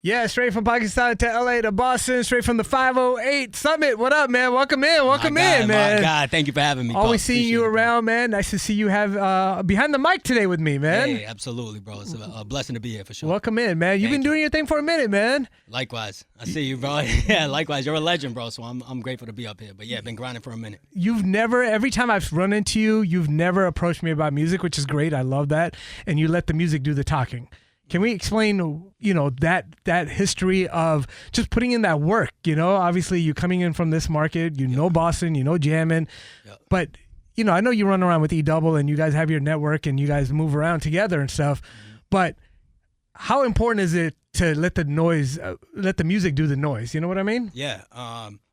Yeah, straight from Pakistan to LA to Boston, straight from the 508 SUMiT. What up, man? Welcome in, man. My God, thank you for having me. Always seeing you around, man. Nice to see you have behind the mic today with me, man. Hey, absolutely, bro. It's a blessing to be here for sure. Welcome in, man. You've been doing your thing for a minute, man. Likewise. I see you, bro. Yeah, likewise. You're a legend, bro, so I'm grateful to be up here. But yeah, been grinding for a minute. You've never, every time I've run into you, you've never approached me about music, which is great. I love that. And you let the music do the talking. Can we explain, that history of just putting in that work? Obviously you coming in from this market, know Boston, jamming, but I know you run around with E-Double and you guys have your network and you guys move around together and stuff. But how important is it to let the music do the noise? You know what I mean? Yeah.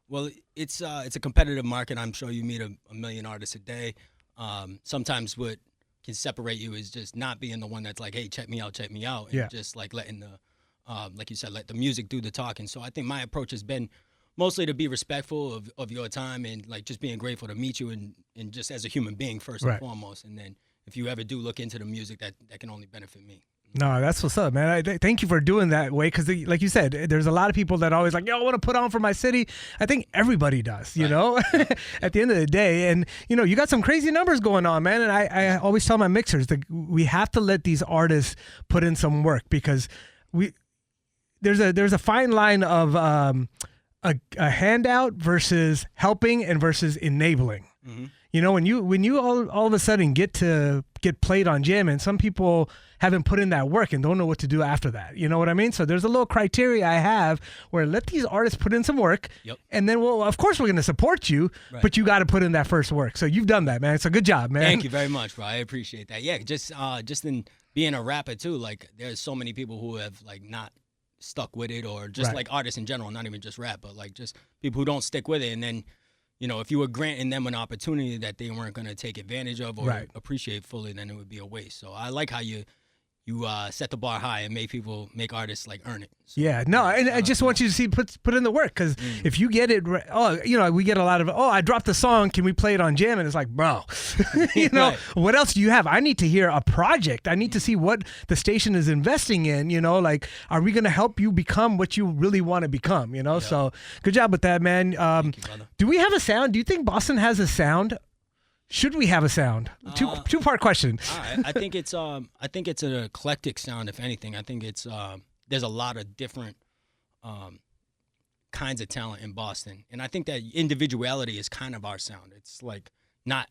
Well, it's a competitive market. I'm sure you meet a million artists a day. Sometimes what can separate you is just not being the one that's like, hey, check me out, and just like letting the like you said, let the music do the talking. So I think my approach has been mostly to be respectful of your time and like just being grateful to meet you and just as a human being first and foremost. And then if you ever do look into the music, that can only benefit me. No, that's what's up, man. Thank you for doing that way because, like you said, there's a lot of people that are always like, yo, I want to put on for my city. I think everybody does, you know, at the end of the day. And, you got some crazy numbers going on, man. And I always tell my mixers that we have to let these artists put in some work because there's a fine line of a handout versus helping and versus enabling. Mm-hmm. When you all of a sudden get played on jam, and some people haven't put in that work and don't know what to do after that. You know what I mean? So there's a little criteria I have where let these artists put in some work, and then of course we're going to support you, but you got to put in that first work. So you've done that, man. So good job, man. Thank you very much, bro. I appreciate that. Yeah, just in being a rapper too, like there's so many people who have like not stuck with it, or just like artists in general, not even just rap, but like just people who don't stick with it, and then if you were granting them an opportunity that they weren't going to take advantage of or appreciate fully, then it would be a waste. So I like how you set the bar high and make artists like earn it. So, and I just want you to see put in the work because if you get it, we get a lot of I dropped the song, can we play it on jam? And it's like, bro, what else do you have? I need to hear a project. I need to see what the station is investing in. Like, are we going to help you become what you really want to become? So good job with that, man. Thank you, brother. Do we have a sound? Do you think Boston has a sound? Should we have a sound? Two-part question. All right. I think it's an eclectic sound. If anything, I think it's there's a lot of different kinds of talent in Boston, and I think that individuality is kind of our sound. It's like not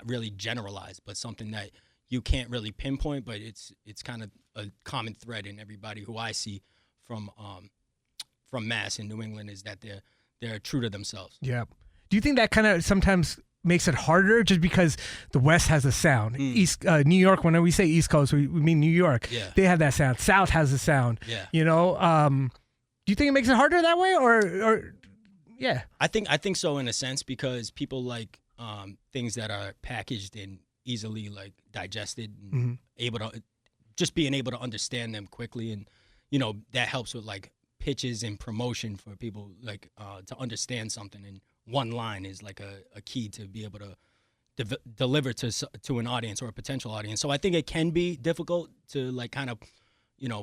really generalized, but something that you can't really pinpoint, but it's kind of a common thread in everybody who I see from Mass in New England is that they're true to themselves. Yeah. Do you think that kind of sometimes makes it harder just because the West has a sound? New York, when we say East Coast, we mean New York. Yeah. They have that sound. South has a sound. Yeah. Do you think it makes it harder that way or yeah? I think so in a sense because people like things that are packaged and easily like digested and being able to understand them quickly, and that helps with like pitches and promotion for people like to understand something, and one line is like a key to be able to deliver to an audience or a potential audience. So I think it can be difficult to like kind of,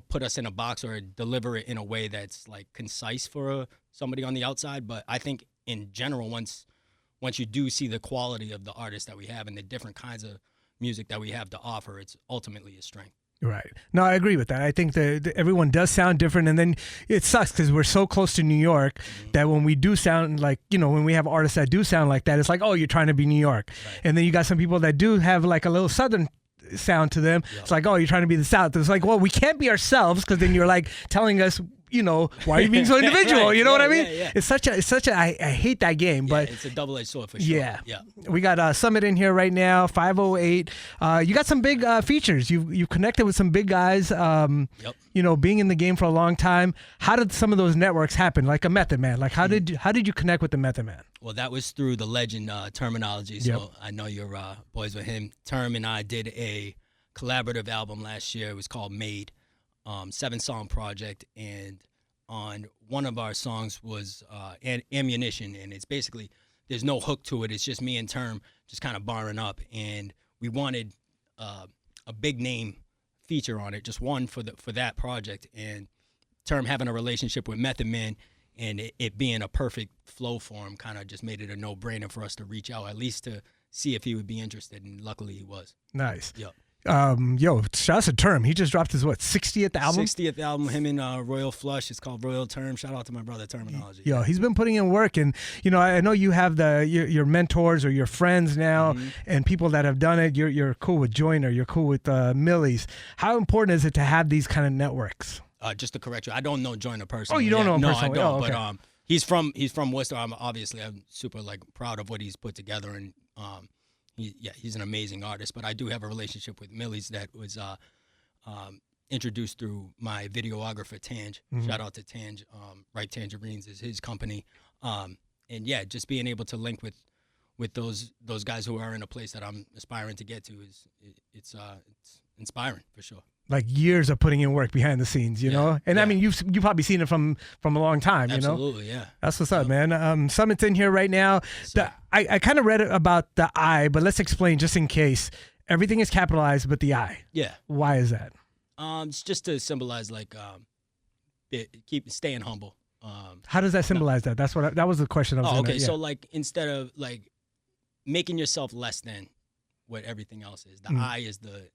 put us in a box or deliver it in a way that's like concise for somebody on the outside. But I think in general, once you do see the quality of the artists that we have and the different kinds of music that we have to offer, it's ultimately a strength. Right. No, I agree with that. I think that everyone does sound different, and then it sucks because we're so close to New York that when we do sound like, when we have artists that do sound like that, it's like, oh, you're trying to be New York. Right. And then you got some people that do have like a little Southern sound to them. Yep. It's like, oh, you're trying to be the South. It's like, well, we can't be ourselves because then you're like telling us, why are you being so individual? You know what I mean? Yeah. It's such a I hate that game, but it's a double-edged sword for sure. Yeah. We got SUMiT in here right now, 508. You got some big features. You connected with some big guys. Being in the game for a long time. How did some of those networks happen? Like a Method Man. Like how did you connect with the Method Man? Well, that was through the legend Terminology. So I know you're boys with him. Term and I did a collaborative album last year. It was called Made. 7-song project, and on one of our songs was Ammunition, and it's basically there's no hook to it. It's just me and Term just kind of barring up, and we wanted a big name feature on it, just one for that project, and Term having a relationship with Method Man and it being a perfect flow for him kind of just made it a no-brainer for us to reach out, at least to see if he would be interested, and luckily he was. Nice. Yep. Yo, shout out to Term. He just dropped his 60th album? 60th album, him and Royal Flush. It's called Royal Term. Shout out to my brother Terminology. Yo, he's been putting in work, and I know you have your mentors or your friends now, and people that have done it. You're cool with Joyner. You're cool with Millies. How important is it to have these kind of networks? Just to correct you, I don't know Joyner personally. Oh, you don't know him no, personally? No, I don't. Oh, okay. But he's from Worcester. I'm super proud of what he's put together, and he's an amazing artist. But I do have a relationship with Millies that was introduced through my videographer Tange. Shout out to Tange. Right Tangerines is his company, and yeah, just being able to link with those guys who are in a place that I'm aspiring to get to it's inspiring for sure. Like years of putting in work behind the scenes, you know? And I mean, you've probably seen it from a long time, you know? Absolutely, yeah. That's what's up, man. SUMiT's in here right now. I kind of read about the I, but let's explain just in case. Everything is capitalized but the I. Yeah. Why is that? It's just to symbolize keep staying humble. How does that symbolize that? That was the question I was okay. So instead of making yourself less than what everything else is. The I is the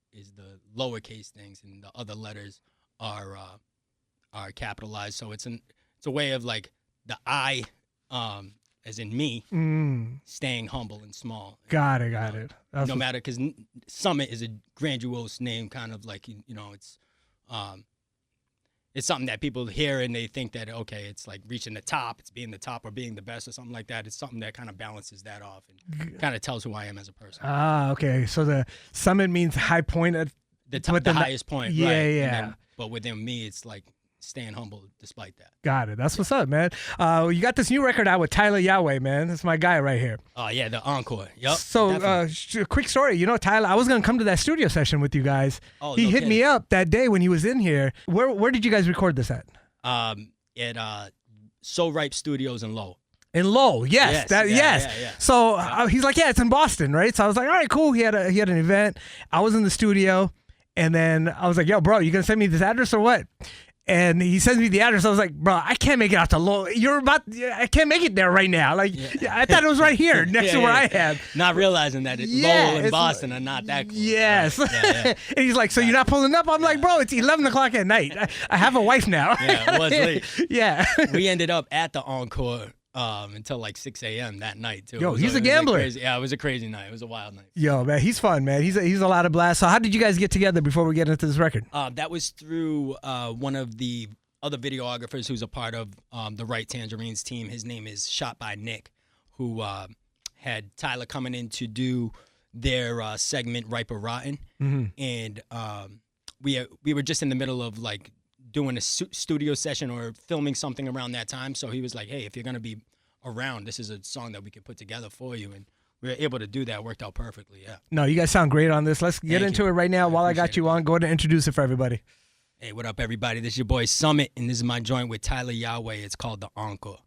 lowercase things, and the other letters are capitalized. So it's a way of the I, as in me, staying humble and small. Got it. No matter, because SUMiT is a grandiose name, kind of it's something that people hear and they think that, okay, it's like reaching the top, it's being the top or being the best or something like that. It's something that kind of balances that off and kind of tells who I am as a person. Okay. So the SUMiT means high point at the highest point. Yeah, right? yeah. But within me, it's staying humble despite that. Got it. That's what's up, man. You got this new record out with Tyla Yaweh, man. That's my guy right here. Oh, yeah, the encore. Yep. So, quick story. Tyla, I was going to come to that studio session with you guys. Oh, he hit me up that day when he was in here. Where did you guys record this at? At So Ripe Studios in Lowell. In Lowell, yes. Yeah. So he's like, yeah, it's in Boston, right? So I was like, all right, cool. He had an event. I was in the studio, and then I was like, yo, bro, you going to send me this address or what? And he sends me the address. I was like, bro, I can't make it out to Lowell. I can't make it there right now. I thought it was right here next to where I am. Not realizing that Lowell and Boston are not that close. Yes. Right. And he's like, so you're not pulling up? I'm like, bro, it's 11 o'clock at night. I have a wife now. Yeah, it was late. Yeah. We ended up at the encore until 6 a.m. that night too. Yo, he's a gambler. It was a crazy night. It was a wild night. Yo, man, he's fun, man. He's a lot of blast. So how did you guys get together before we get into this record? That was through one of the other videographers who's a part of the Right Tangerines team. His name is Shot by Nick, who had Tyla coming in to do their segment Ripe or Rotten, and we were just in the middle of doing a studio session or filming something around that time. So he was like, hey, if you're going to be around, this is a song that we could put together for you. And we were able to do that. Worked out perfectly, yeah. No, you guys sound great on this. Let's get into it right now. While I got you on, go ahead and introduce it for everybody. Hey, what up, everybody? This is your boy SUMiT, and this is my joint with Tyla Yaweh. It's called The Encore.